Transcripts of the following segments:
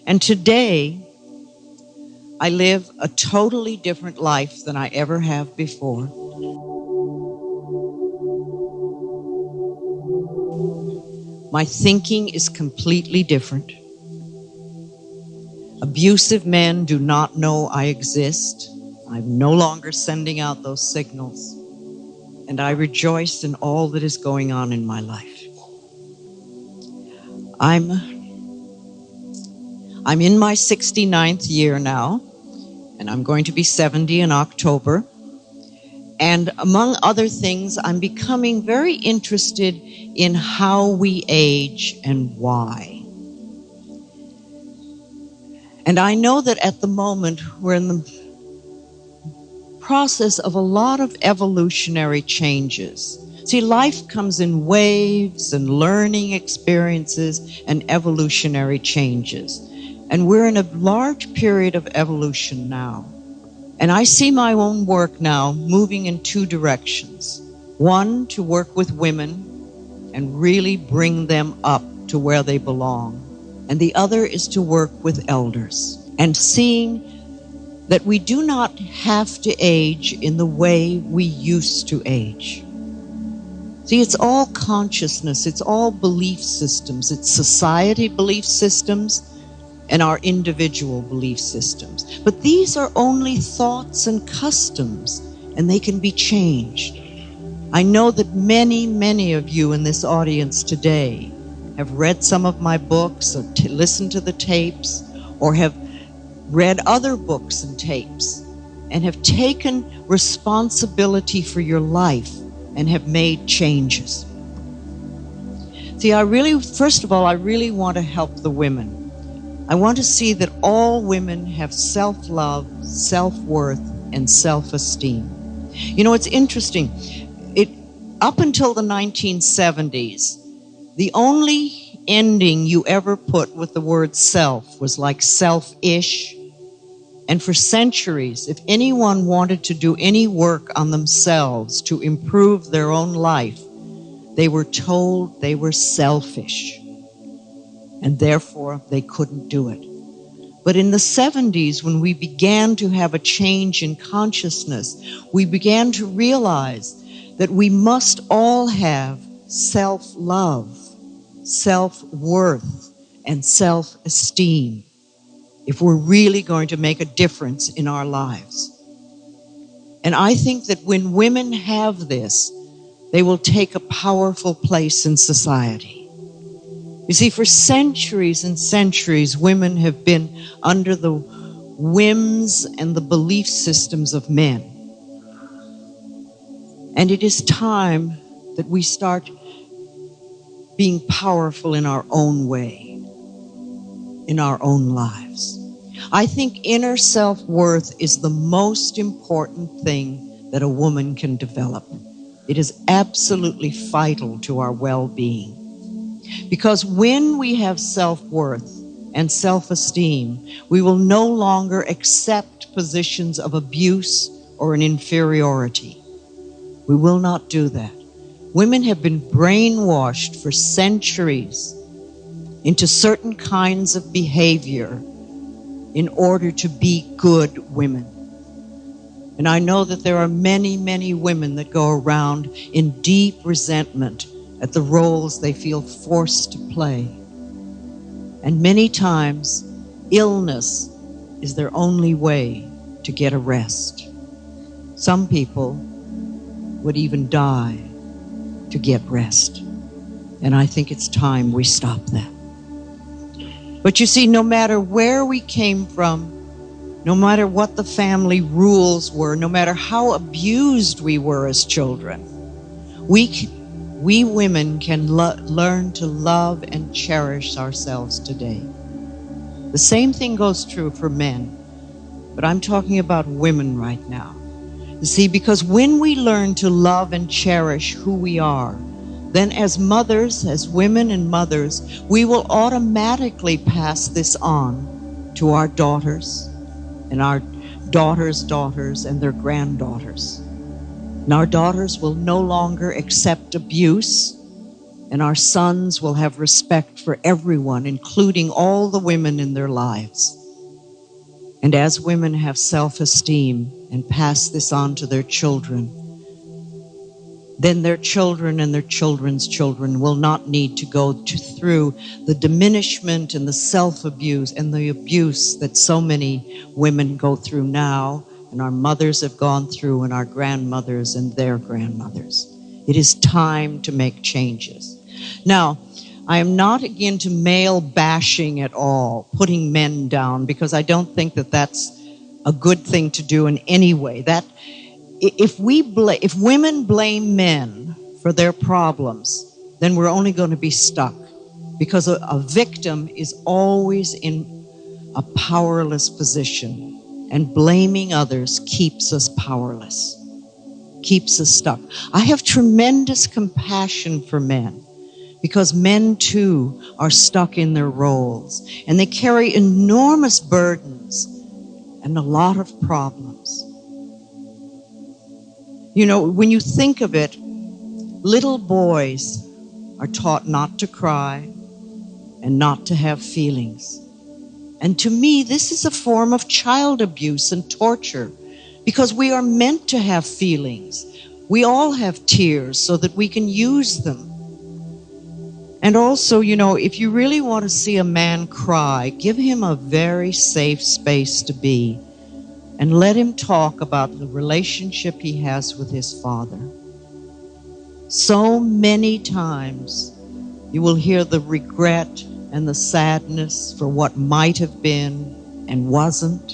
And today, I live a totally different life than I ever have before. My thinking is completely different. Abusive men do not know I exist. I'm no longer sending out those signals. And I rejoice in all that is going on in my life. I'm in my 69th year now, and I'm going to be 70 in October. And among other things, I'm becoming very interested in how we age and why. And I know that at the moment we're in the process of a lot of evolutionary changes. See, life comes in waves and learning experiences and evolutionary changes. And we're in a large period of evolution now. And I see my own work now moving in two directions. One, to work with women and really bring them up to where they belong. And the other is to work with elders and seeing that we do not have to age in the way we used to age. See, it's all consciousness, it's all belief systems, it's society belief systems and our individual belief systems. But these are only thoughts and customs, and they can be changed. I know that many of you in this audience today have read some of my books or listened to the tapes or have read other books and tapes and have taken responsibility for your life and have made changes. See, first of all, I really want to help the women. I want to see that all women have self-love, self-worth, and self-esteem. You know, it's interesting. Up until the 1970s, the only ending you ever put with the word self was like selfish. And for centuries, if anyone wanted to do any work on themselves to improve their own life, they were told they were selfish. And therefore, they couldn't do it. But in the 70s, when we began to have a change in consciousness, we began to realize that we must all have self-love, self-worth, and self-esteem if we're really going to make a difference in our lives. And I think that when women have this, they will take a powerful place in society. You see, for centuries and centuries, women have been under the whims and the belief systems of men. And it is time that we start being powerful in our own way, in our own lives. I think inner self-worth is the most important thing that a woman can develop. It is absolutely vital to our well-being. Because when we have self-worth and self-esteem, we will no longer accept positions of abuse or an inferiority. We will not do that. Women have been brainwashed for centuries into certain kinds of behavior in order to be good women. And I know that there are many women that go around in deep resentment at the roles they feel forced to play. And many times, illness is their only way to get a rest. Some people would even die to get rest. And I think it's time we stop that. But you see, no matter where we came from, no matter what the family rules were, no matter how abused we were as children, we women can learn to love and cherish ourselves today. The same thing goes true for men, but I'm talking about women right now. You see, because when we learn to love and cherish who we are, then as mothers, as women and mothers, we will automatically pass this on to our daughters and our daughters' daughters and their granddaughters. And our daughters will no longer accept abuse, and our sons will have respect for everyone, including all the women in their lives. And as women have self-esteem and pass this on to their children, then their children and their children's children will not need to go through the diminishment and the self-abuse and the abuse that so many women go through now, and our mothers have gone through, and our grandmothers and their grandmothers. It is time to make changes. Now, I am not again to male bashing at all, putting men down, because I don't think that that's a good thing to do in any way. That if women blame men for their problems, then we're only going to be stuck, because a victim is always in a powerless position, and blaming others keeps us powerless, keeps us stuck. I have tremendous compassion for men, because men too are stuck in their roles, and they carry enormous burdens and a lot of problems. You know, when you think of it, little boys are taught not to cry and not to have feelings. And to me, this is a form of child abuse and torture, because we are meant to have feelings. We all have tears so that we can use them. And also, you know, if you really want to see a man cry, give him a very safe space to be, and let him talk about the relationship he has with his father. So many times you will hear the regret and the sadness for what might have been and wasn't,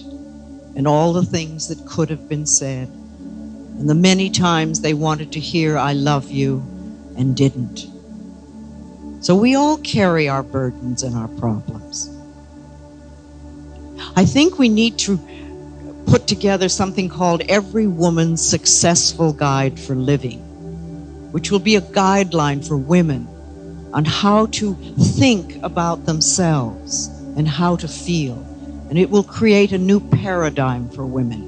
and all the things that could have been said, and the many times they wanted to hear "I love you" and didn't. So we all carry our burdens and our problems. I think we need to put together something called Every Woman's Successful Guide for Living, which will be a guideline for women on how to think about themselves and how to feel. And it will create a new paradigm for women.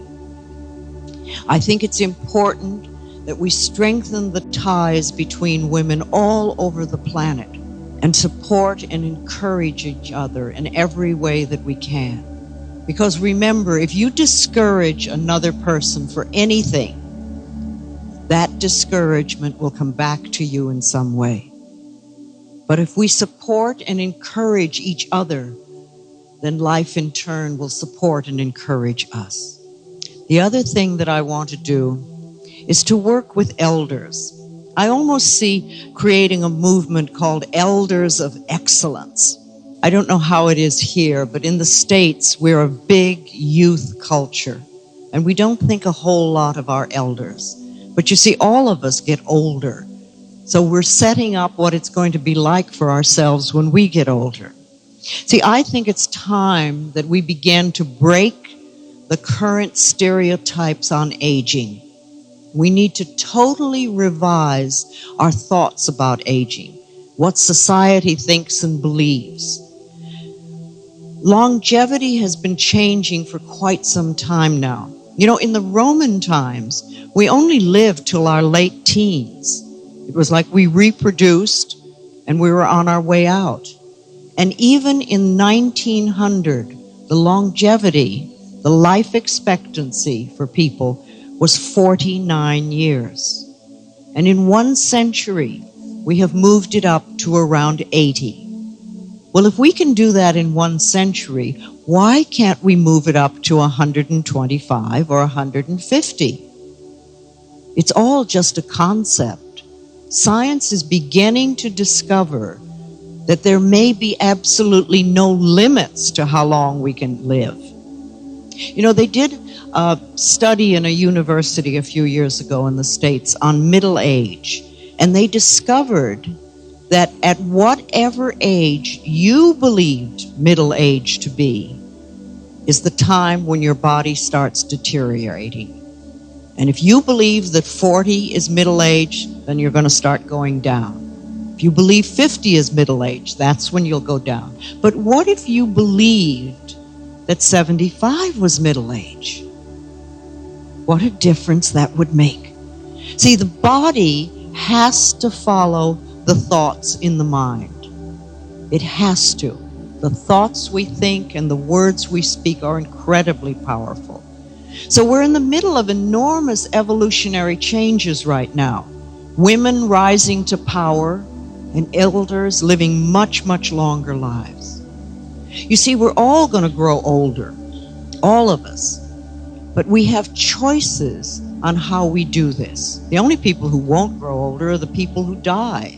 I think it's important that we strengthen the ties between women all over the planet and support and encourage each other in every way that we can. Because remember, if you discourage another person for anything, that discouragement will come back to you in some way. But if we support and encourage each other, then life in turn will support and encourage us. The other thing that I want to do is to work with elders. I almost see creating a movement called Elders of Excellence. I don't know how it is here, but in the States, we're a big youth culture, and we don't think a whole lot of our elders. But you see, all of us get older, so we're setting up what it's going to be like for ourselves when we get older. See, I think it's time that we begin to break the current stereotypes on aging. We need to totally revise our thoughts about aging, what society thinks and believes. Longevity has been changing for quite some time now. You know, in the Roman times, we only lived till our late teens. It was like we reproduced and we were on our way out. And even in 1900, the longevity, the life expectancy for people was 49 years. And in 1 century, we have moved it up to around 80. Well, if we can do that in 1 century, why can't we move it up to 125 or 150? It's all just a concept. Science is beginning to discover that there may be absolutely no limits to how long we can live. You know, they did a study in a university a few years ago in the States on middle age, and they discovered that at whatever age you believed middle age to be is the time when your body starts deteriorating. And if you believe that 40 is middle age, then you're going to start going down. If you believe 50 is middle age, that's when you'll go down. But what if you believed that 75 was middle age? What a difference that would make. See, the body has to follow the thoughts in the mind. It has to. The thoughts we think and the words we speak are incredibly powerful. So we're in the middle of enormous evolutionary changes right now. Women rising to power and elders living much, much longer lives. You see, we're all going to grow older, all of us. But we have choices on how we do this. The only people who won't grow older are the people who die.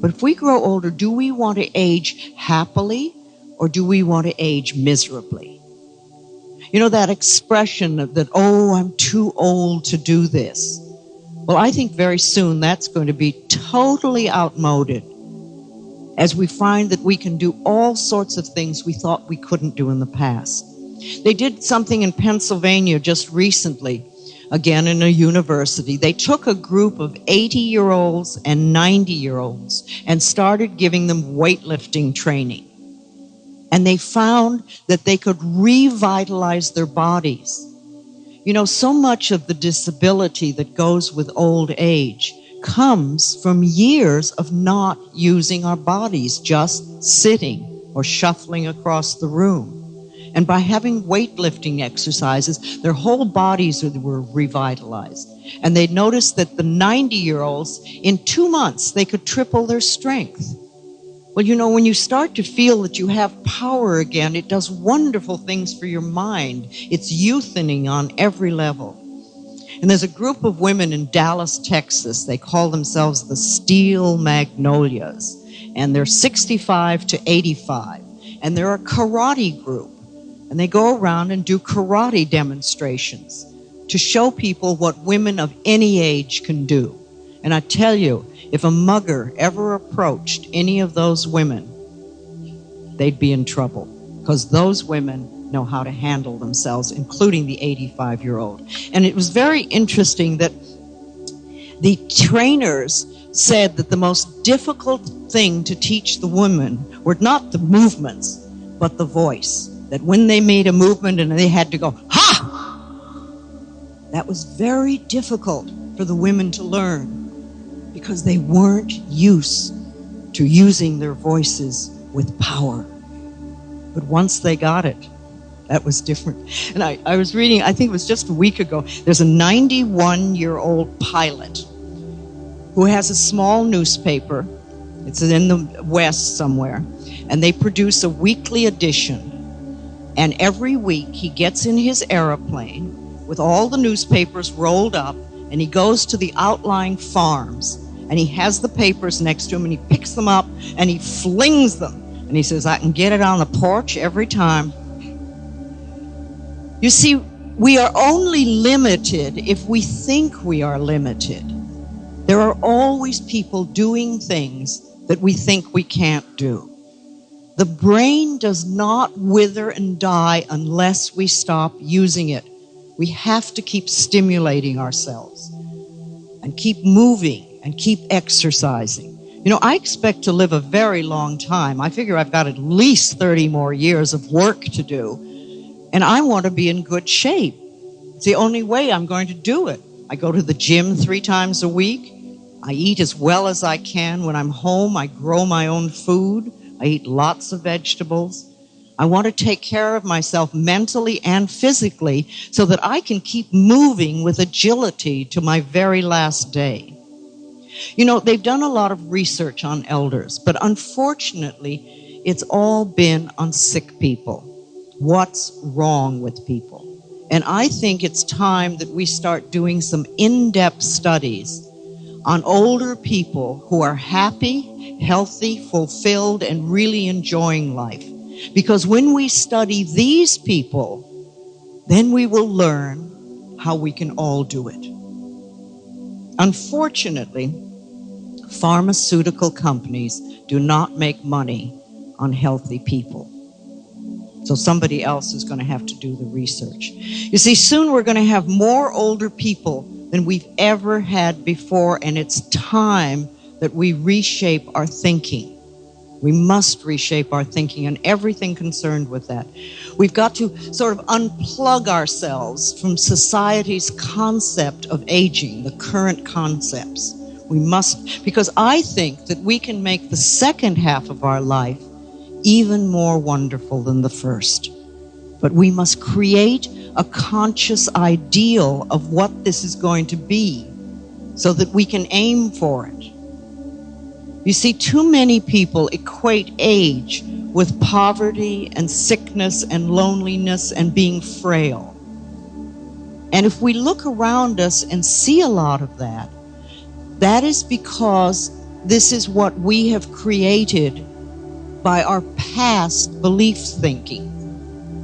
But if we grow older, do we want to age happily or do we want to age miserably? You know that expression that, oh, I'm too old to do this. Well, I think very soon that's going to be totally outmoded as we find that we can do all sorts of things we thought we couldn't do in the past. They did something in Pennsylvania just recently, again in a university. They took a group of 80-year-olds and 90-year-olds and started giving them weightlifting training. And they found that they could revitalize their bodies. You know, so much of the disability that goes with old age comes from years of not using our bodies, just sitting or shuffling across the room. And by having weightlifting exercises, their whole bodies were revitalized. And they noticed that the 90-year-olds, in 2 months, they could triple their strength. Well, you know, when you start to feel that you have power again, it does wonderful things for your mind. It's youthening on every level. And there's a group of women in Dallas, Texas. They call themselves the Steel Magnolias. And they're 65 to 85. And they're a karate group. And they go around and do karate demonstrations to show people what women of any age can do. And I tell you, if a mugger ever approached any of those women, they'd be in trouble, because those women know how to handle themselves, including the 85-year-old. And it was very interesting that the trainers said that the most difficult thing to teach the women were not the movements, but the voice. That when they made a movement and they had to go, ha! That was very difficult for the women to learn because they weren't used to using their voices with power. But once they got it, that was different. And I was reading, I think it was just a week ago, there's a 91-year-old pilot who has a small newspaper. It's in the West somewhere. And they produce a weekly edition. And every week he gets in his airplane with all the newspapers rolled up, and he goes to the outlying farms, and he has the papers next to him, and he picks them up and he flings them. And he says, I can get it on the porch every time. You see, we are only limited if we think we are limited. There are always people doing things that we think we can't do. The brain does not wither and die unless we stop using it. We have to keep stimulating ourselves and keep moving and keep exercising. You know, I expect to live a very long time. I figure I've got at least 30 more years of work to do, and I want to be in good shape. It's the only way I'm going to do it. I go to the gym 3 times a week. I eat as well as I can. When I'm home, I grow my own food. I eat lots of vegetables. I want to take care of myself mentally and physically so that I can keep moving with agility to my very last day. You know, they've done a lot of research on elders, but unfortunately, it's all been on sick people. What's wrong with people? And I think it's time that we start doing some in-depth studies on older people who are happy, healthy, fulfilled, and really enjoying life. Because when we study these people, then we will learn how we can all do it. Unfortunately, pharmaceutical companies do not make money on healthy people. So somebody else is going to have to do the research. You see, soon we're going to have more older people than we've ever had before, and it's time that we reshape our thinking. We must reshape our thinking and everything concerned with that. We've got to sort of unplug ourselves from society's concept of aging, the current concepts. We must, because I think that we can make the second half of our life even more wonderful than the first. But we must create a conscious ideal of what this is going to be so that we can aim for it. You see, too many people equate age with poverty and sickness and loneliness and being frail. And if we look around us and see a lot of that, that is because this is what we have created by our past belief thinking.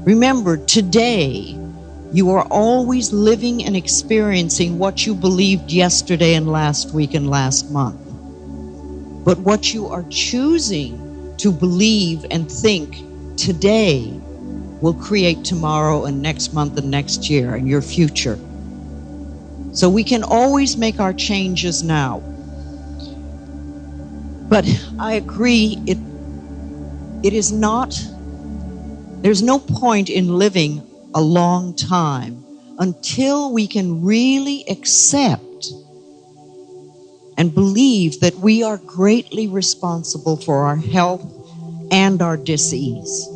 Remember, today, you are always living and experiencing what you believed yesterday and last week and last month. But what you are choosing to believe and think today will create tomorrow and next month and next year and your future. So we can always make our changes now. But I agree, it is not, there's no point in living a long time until we can really accept and believe that we are greatly responsible for our health and our dis-ease.